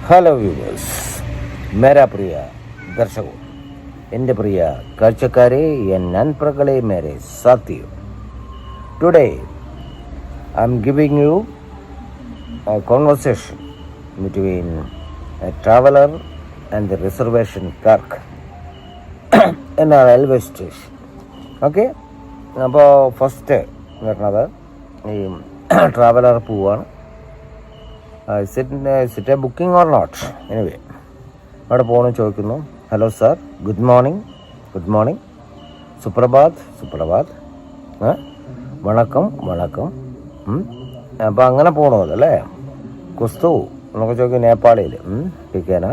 Hello viewers, മേരാ പ്രിയ ദർശകോ, എൻ്റെ പ്രിയ കാഴ്ചക്കാരെ, എൻ നൻപ്രകളെ, മേരെ സാത്തിയോ. Today I am giving you a conversation between a traveler and the reservation clerk in a railway station. Okay, അപ്പോൾ ഫസ്റ്റ് വരുന്നത് ഈ ട്രാവലർ പോവാണ്. Sit a booking or not? Anyway അവിടെ പോകണം, ചോദിക്കുന്നു, ഹലോ സാർ, ഗുഡ് മോർണിംഗ്, സുപ്രഭാത്, വണക്കം. അപ്പോൾ അങ്ങനെ പോകണമല്ലോ അല്ലേ. കുസ്തു എന്നൊക്കെ ചോദിക്കും നേപ്പാളിയിൽ. പിക്കാന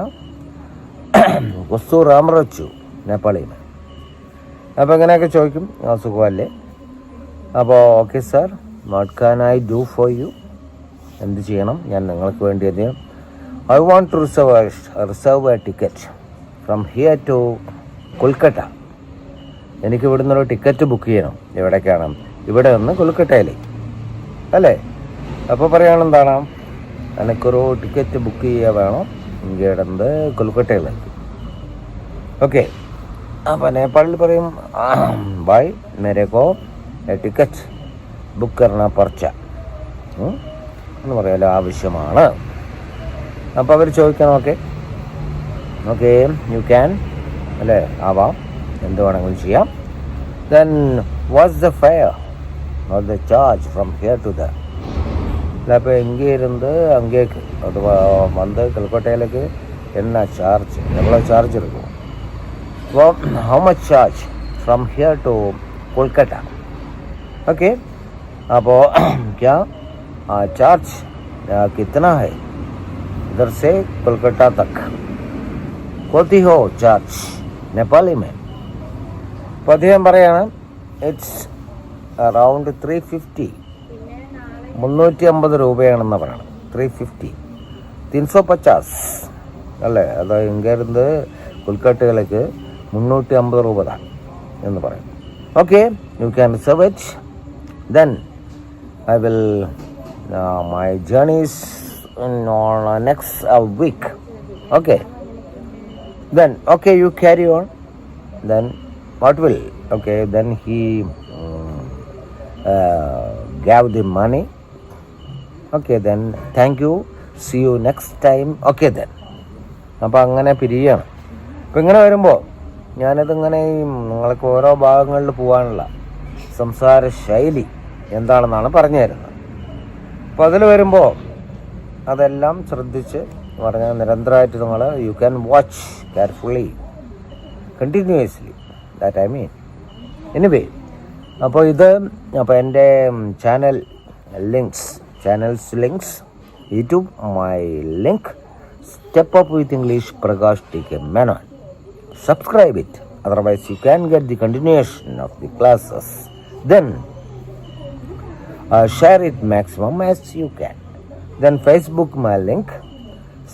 കുസ്തു റാമറച്ചു നേപ്പാളിയിൽ. അപ്പോൾ ഇങ്ങനെയൊക്കെ ചോദിക്കും, സുഖമല്ലേ. അപ്പോൾ okay sir, what can I do for you? എന്ത് ചെയ്യണം ഞാൻ നിങ്ങൾക്ക് വേണ്ടി? I want to reserve a ticket from here to Kolkata. എനിക്ക് ഇവിടെ നിന്നൊരു ടിക്കറ്റ് ബുക്ക് ചെയ്യണം. എവിടേക്കാണ്? ഇവിടെ നിന്ന് കൊൽക്കട്ടയിലേക്ക് അല്ലേ. അപ്പോൾ പറയുകയാണെന്താണ്, എനിക്കൊരു ടിക്കറ്റ് ബുക്ക് ചെയ്യുക വേണം ഇവിടെ നിന്ന് കൊൽക്കട്ടയിലേക്ക്. ഓക്കെ, അപ്പോൾ നേപ്പാളിൽ പറയും, ബൈ മേരെ കോ എ ടിക്കറ്റ് ബുക്ക് കർണ പർച്ച എന്ന് പറയാലോ, ആവശ്യമാണ്. അപ്പോൾ അവർ ചോദിക്കണം, ഓക്കെ യു ക്യാൻ അല്ലേ, ആവാം, എന്ത് വേണമെങ്കിലും ചെയ്യാം. Then what's the fare or the charge from here to the? അപ്പോൾ எங்கே இருந்து அங்கேக்கு அது வந்து கல்கட்டையிலுக்கு என்ன சார்ஜ், எவ்வளோ சார்ஜ் இருக்கும்? वो how much charge from here to Kolkata? Okay, अब क्या चार्ज कितना है इधर से कोलकाता तक? कोती हो चार्ज नेपाली में? അപ്പോൾ അദ്ദേഹം പറയാണ്, ഇറ്റ്സ് അറൗണ്ട് 350, 350 രൂപയാണെന്ന് പറയണം. 350, 350 അല്ലേ. അത് ഇങ്ങേരുന്ന് കൊൽക്കട്ടയിലേക്ക് 350 രൂപ താൻ എന്ന് പറയും. Okay, you can reserve it. Then I will my journey is on next week. Okay, then okay, you carry on. Then what will? Okay, then he gave the money. Okay, then thank you, see you next time. Okay then. അപ്പോൾ അങ്ങനെ പിരിയാണ്. അപ്പോൾ ഇങ്ങനെ വരുമ്പോൾ ഞാനിതിങ്ങനെ നിങ്ങൾക്ക് ഓരോ ഭാഗങ്ങളിൽ പോകാനുള്ള സംസാര ശൈലി എന്താണെന്നാണ് പറഞ്ഞു തരുന്നത്. അപ്പോൾ അതിൽ വരുമ്പോൾ അതെല്ലാം ശ്രദ്ധിച്ച് പറഞ്ഞാൽ നിരന്തരമായിട്ട് നിങ്ങൾ you can watch carefully, continuously, that I mean. Anyway, അപ്പോൾ എൻ്റെ channels links, YouTube my link step up with English Prakash TK. Menon. Subscribe it, otherwise you can get the continuation of the classes. Then share it maximum as you can. Then Facebook my link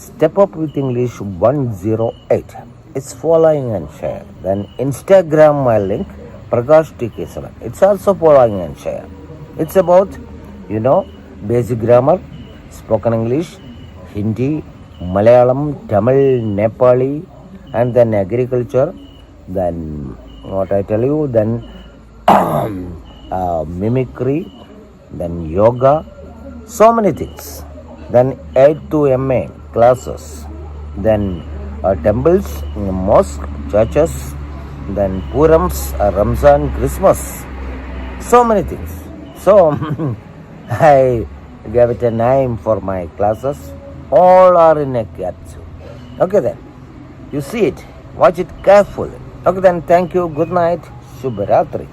Step Up with English 108. It's following and share. Then Instagram my link Prakash TK7. It's also following and share. It's about basic grammar, spoken English, Hindi, Malayalam, Tamil, Nepali, and then agriculture, then what I tell you, then mimicry, then yoga, so many things. Then 8 to MA classes, then temples, mosque, churches, then Purams, Ramzan, Christmas, so many things. So I gave it a name for my classes. All are in a capsule. Okay then. You see it, watch it carefully. Okay then, thank you, good night, Shubh Ratri.